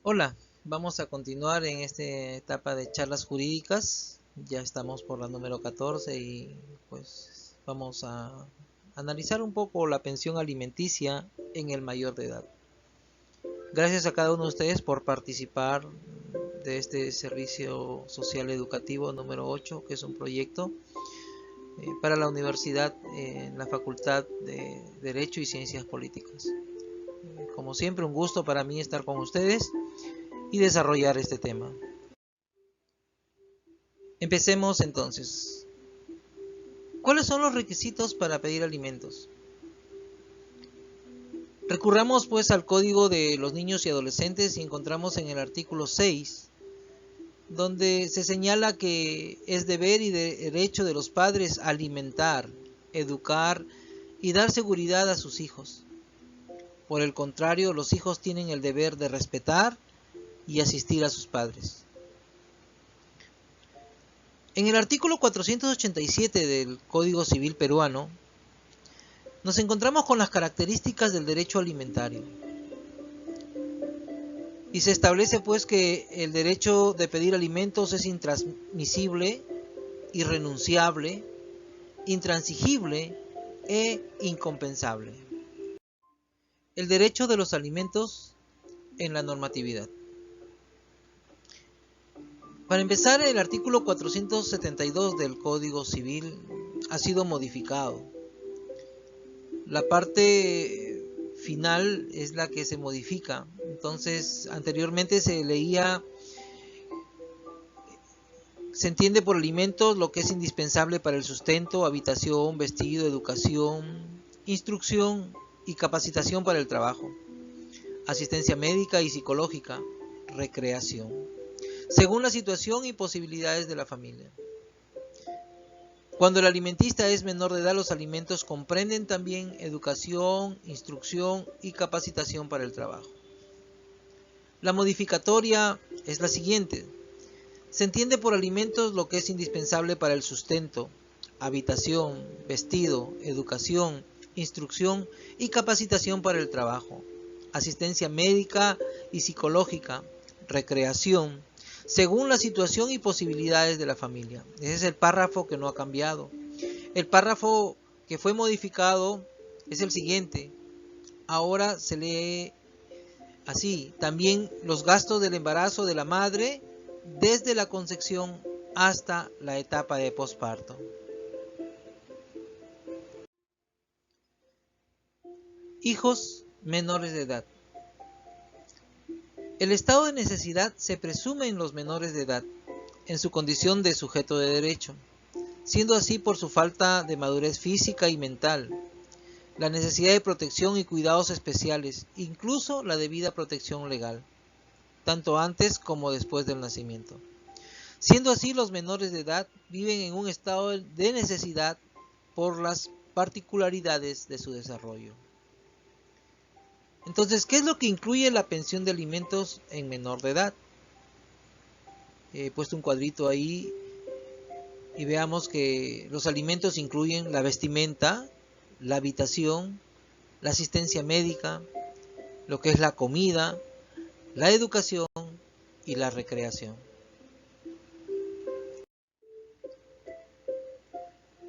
Hola, vamos a continuar en esta etapa de charlas jurídicas. Ya estamos por la número 14 y pues vamos a analizar un poco la pensión alimenticia en el mayor de edad. Gracias a cada uno de ustedes por participar de este servicio social educativo número 8, que es un proyecto para la universidad en la Facultad de Derecho y Ciencias Políticas. Como siempre, un gusto para mí estar con ustedes y desarrollar este tema. Empecemos entonces. ¿Cuáles son los requisitos para pedir alimentos? Recurramos pues al Código de los Niños y Adolescentes y encontramos en el artículo 6, donde se señala que es deber y derecho de los padres alimentar, educar y dar seguridad a sus hijos. Por el contrario, los hijos tienen el deber de respetar y asistir a sus padres. En el artículo 487 del Código Civil peruano, nos encontramos con las características del derecho alimentario. Y se establece pues que el derecho de pedir alimentos es intransmisible, irrenunciable, intransigible e incompensable. El derecho de los alimentos en la normatividad. Para empezar, el artículo 472 del Código Civil ha sido modificado. La parte final es la que se modifica. Entonces, anteriormente se entiende por alimentos lo que es indispensable para el sustento, habitación, vestido, educación, instrucción y capacitación para el trabajo, asistencia médica y psicológica, recreación, según la situación y posibilidades de la familia. Cuando el alimentista es menor de edad, los alimentos comprenden también educación, instrucción y capacitación para el trabajo. La modificatoria es la siguiente. Se entiende por alimentos lo que es indispensable para el sustento, habitación, vestido, educación, instrucción y capacitación para el trabajo, asistencia médica y psicológica, recreación, según la situación y posibilidades de la familia. Ese es el párrafo que no ha cambiado. El párrafo que fue modificado es el siguiente. Ahora se lee así: también los gastos del embarazo de la madre desde la concepción hasta la etapa de posparto. Hijos menores de edad. El estado de necesidad se presume en los menores de edad, en su condición de sujeto de derecho, siendo así por su falta de madurez física y mental, la necesidad de protección y cuidados especiales, incluso la debida protección legal, tanto antes como después del nacimiento. Siendo así, los menores de edad viven en un estado de necesidad por las particularidades de su desarrollo. Entonces, ¿qué es lo que incluye la pensión de alimentos en menor de edad? He puesto un cuadrito ahí y veamos que los alimentos incluyen la vestimenta, la habitación, la asistencia médica, lo que es la comida, la educación y la recreación.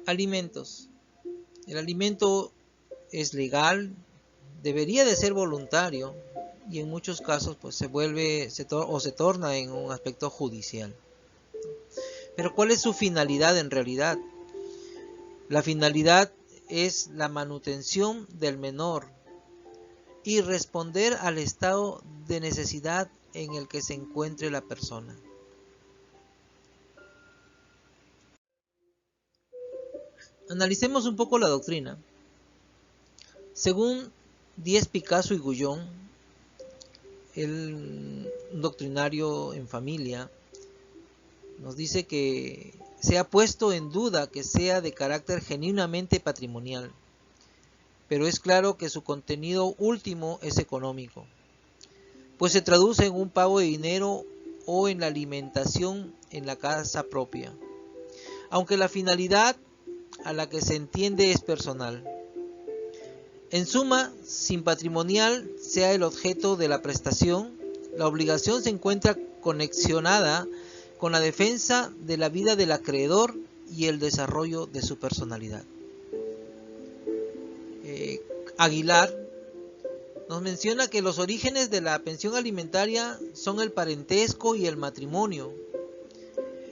Alimentos. El alimento es legal, debería de ser voluntario y en muchos casos pues se torna en un aspecto judicial. Pero ¿cuál es su finalidad en realidad? La finalidad es la manutención del menor y responder al estado de necesidad en el que se encuentre la persona. Analicemos un poco la doctrina. Según Díez Picasso y Gullón, el doctrinario en familia, nos dice que se ha puesto en duda que sea de carácter genuinamente patrimonial, pero es claro que su contenido último es económico, pues se traduce en un pago de dinero o en la alimentación en la casa propia, aunque la finalidad a la que se entiende es personal. En suma, sin patrimonial sea el objeto de la prestación, La obligación se encuentra conexionada con la defensa de la vida del acreedor y el desarrollo de su personalidad. Aguilar nos menciona que los orígenes de la pensión alimentaria son el parentesco y el matrimonio.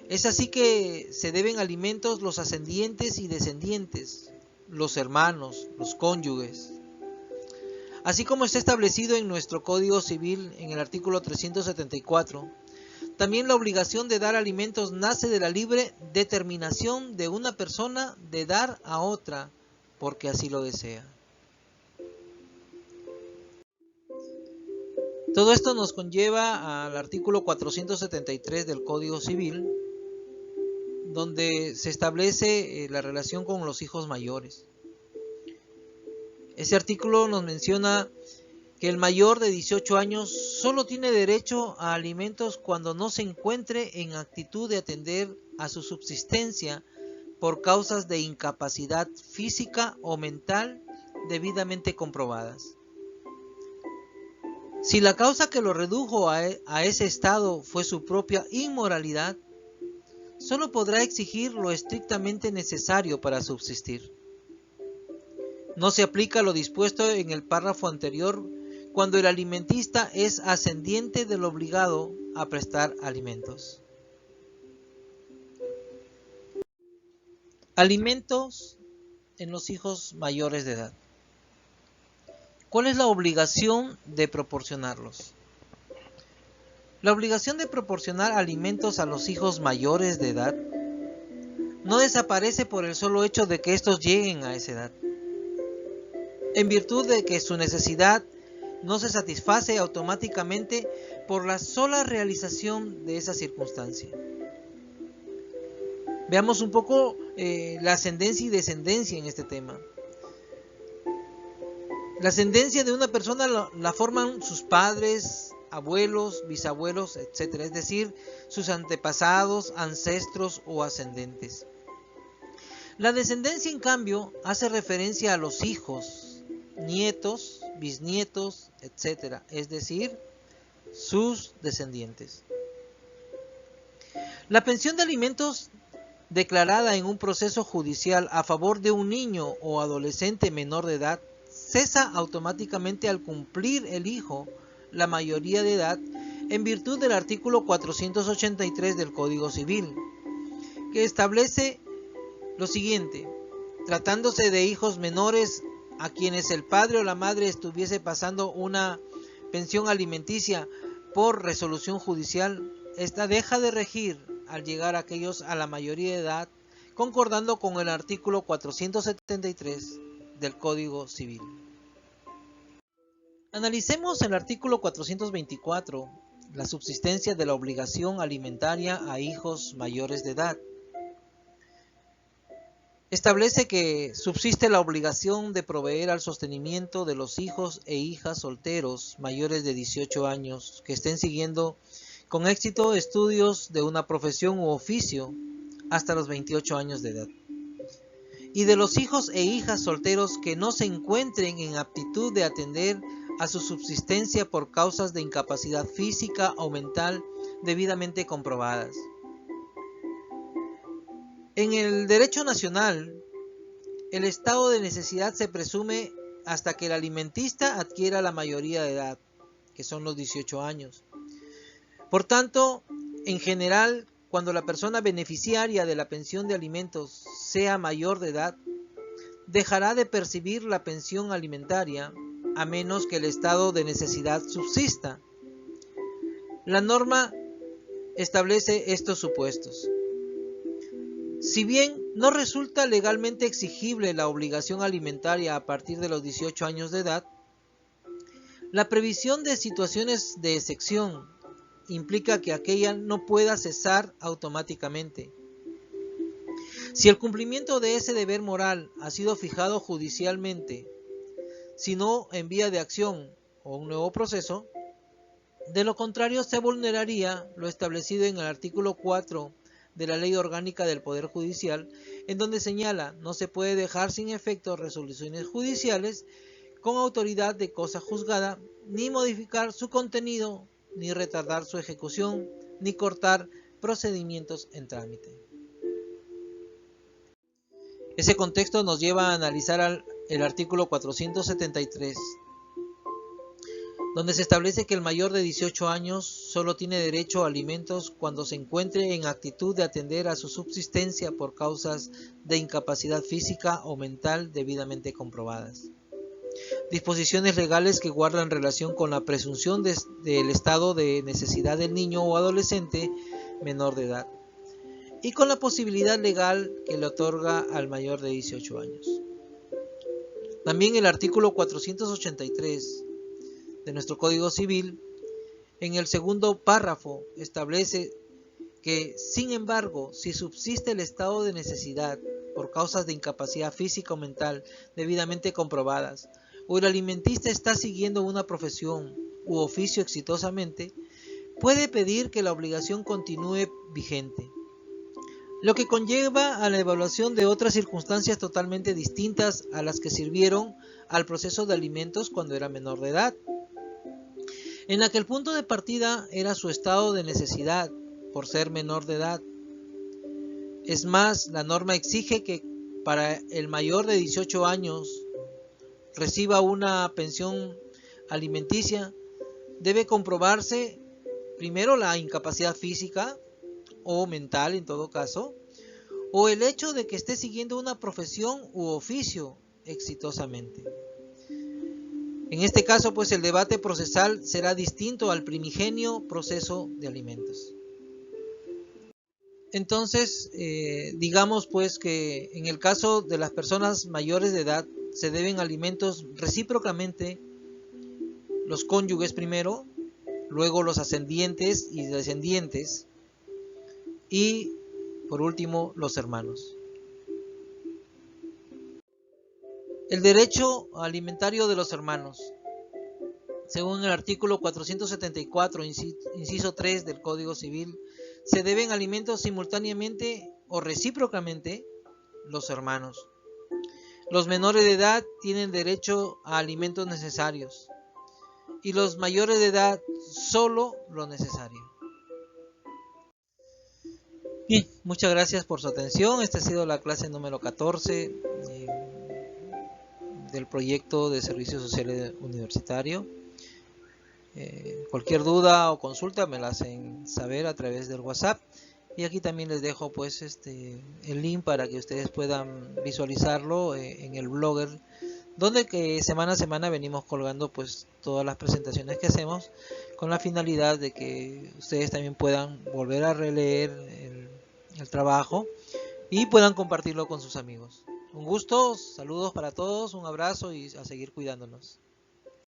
Es así que se deben alimentos los ascendientes y descendientes, los hermanos, los cónyuges. Así como está establecido en nuestro Código Civil en el artículo 374, también la obligación de dar alimentos nace de la libre determinación de una persona de dar a otra, porque así lo desea. Todo esto nos conlleva al artículo 473 del Código Civil, donde se establece la relación con los hijos mayores. Ese artículo nos menciona que el mayor de 18 años solo tiene derecho a alimentos cuando no se encuentre en actitud de atender a su subsistencia por causas de incapacidad física o mental debidamente comprobadas. Si la causa que lo redujo a ese estado fue su propia inmoralidad, solo podrá exigir lo estrictamente necesario para subsistir. No se aplica lo dispuesto en el párrafo anterior cuando el alimentista es ascendiente del obligado a prestar alimentos. Alimentos en los hijos mayores de edad. ¿Cuál es la obligación de proporcionarlos? La obligación de proporcionar alimentos a los hijos mayores de edad no desaparece por el solo hecho de que estos lleguen a esa edad, en virtud de que su necesidad no se satisface automáticamente por la sola realización de esa circunstancia. Veamos un poco la ascendencia y descendencia en este tema. La ascendencia de una persona la forman sus padres, abuelos, bisabuelos, etc. Es decir, sus antepasados, ancestros o ascendentes. La descendencia, en cambio, hace referencia a los hijos, nietos, bisnietos, etc. Es decir, sus descendientes. La pensión de alimentos declarada en un proceso judicial a favor de un niño o adolescente menor de edad cesa automáticamente al cumplir el hijo la mayoría de edad en virtud del artículo 483 del Código Civil, que establece lo siguiente: tratándose de hijos menores a quienes el padre o la madre estuviese pasando una pensión alimenticia por resolución judicial, esta deja de regir al llegar aquellos a la mayoría de edad, concordando con el artículo 473 del Código Civil. Analicemos el artículo 424, la subsistencia de la obligación alimentaria a hijos mayores de edad. Establece que subsiste la obligación de proveer al sostenimiento de los hijos e hijas solteros mayores de 18 años que estén siguiendo con éxito estudios de una profesión u oficio hasta los 28 años de edad, y de los hijos e hijas solteros que no se encuentren en aptitud de atender a su subsistencia por causas de incapacidad física o mental debidamente comprobadas. En el derecho nacional, el estado de necesidad se presume hasta que el alimentista adquiera la mayoría de edad, que son los 18 años. Por tanto, en general, cuando la persona beneficiaria de la pensión de alimentos sea mayor de edad, dejará de percibir la pensión alimentaria a menos que el estado de necesidad subsista. La norma establece estos supuestos. Si bien no resulta legalmente exigible la obligación alimentaria a partir de los 18 años de edad, la previsión de situaciones de excepción implica que aquella no pueda cesar automáticamente. Si el cumplimiento de ese deber moral ha sido fijado judicialmente, sino en vía de acción o un nuevo proceso, de lo contrario se vulneraría lo establecido en el artículo 4 de la Ley Orgánica del Poder Judicial, en donde señala: no se puede dejar sin efecto resoluciones judiciales con autoridad de cosa juzgada, ni modificar su contenido ni retardar su ejecución, ni cortar procedimientos en trámite. Ese contexto nos lleva a analizar el artículo 473, donde se establece que el mayor de 18 años solo tiene derecho a alimentos cuando se encuentre en actitud de atender a su subsistencia por causas de incapacidad física o mental debidamente comprobadas. Disposiciones legales que guardan relación con la presunción del estado de necesidad del niño o adolescente menor de edad y con la posibilidad legal que le otorga al mayor de 18 años. También el artículo 483 de nuestro Código Civil, en el segundo párrafo, establece que, sin embargo, si subsiste el estado de necesidad por causas de incapacidad física o mental debidamente comprobadas, o el alimentista está siguiendo una profesión u oficio exitosamente, puede pedir que la obligación continúe vigente, lo que conlleva a la evaluación de otras circunstancias totalmente distintas a las que sirvieron al proceso de alimentos cuando era menor de edad, en la que el punto de partida era su estado de necesidad por ser menor de edad. Es más, la norma exige que para el mayor de 18 años reciba una pensión alimenticia, debe comprobarse primero la incapacidad física o mental en todo caso, o el hecho de que esté siguiendo una profesión u oficio exitosamente. En este caso, pues el debate procesal será distinto al primigenio proceso de alimentos. Entonces, digamos pues que en el caso de las personas mayores de edad se deben alimentos recíprocamente los cónyuges primero, luego los ascendientes y descendientes y por último los hermanos. El derecho alimentario de los hermanos. Según el artículo 474, inciso 3 del Código Civil, se deben alimentos simultáneamente o recíprocamente los hermanos. Los menores de edad tienen derecho a alimentos necesarios y los mayores de edad solo lo necesario. Bien, muchas gracias por su atención. Esta ha sido la clase número 14 del proyecto de Servicio Social Universitario. Cualquier duda o consulta me la hacen saber a través del WhatsApp, y aquí también les dejo pues el link para que ustedes puedan visualizarlo en el Blogger, donde que semana a semana venimos colgando pues todas las presentaciones que hacemos, con la finalidad de que ustedes también puedan volver a releer el trabajo y puedan compartirlo con sus amigos. Un gusto, saludos para todos, un abrazo y a seguir cuidándonos.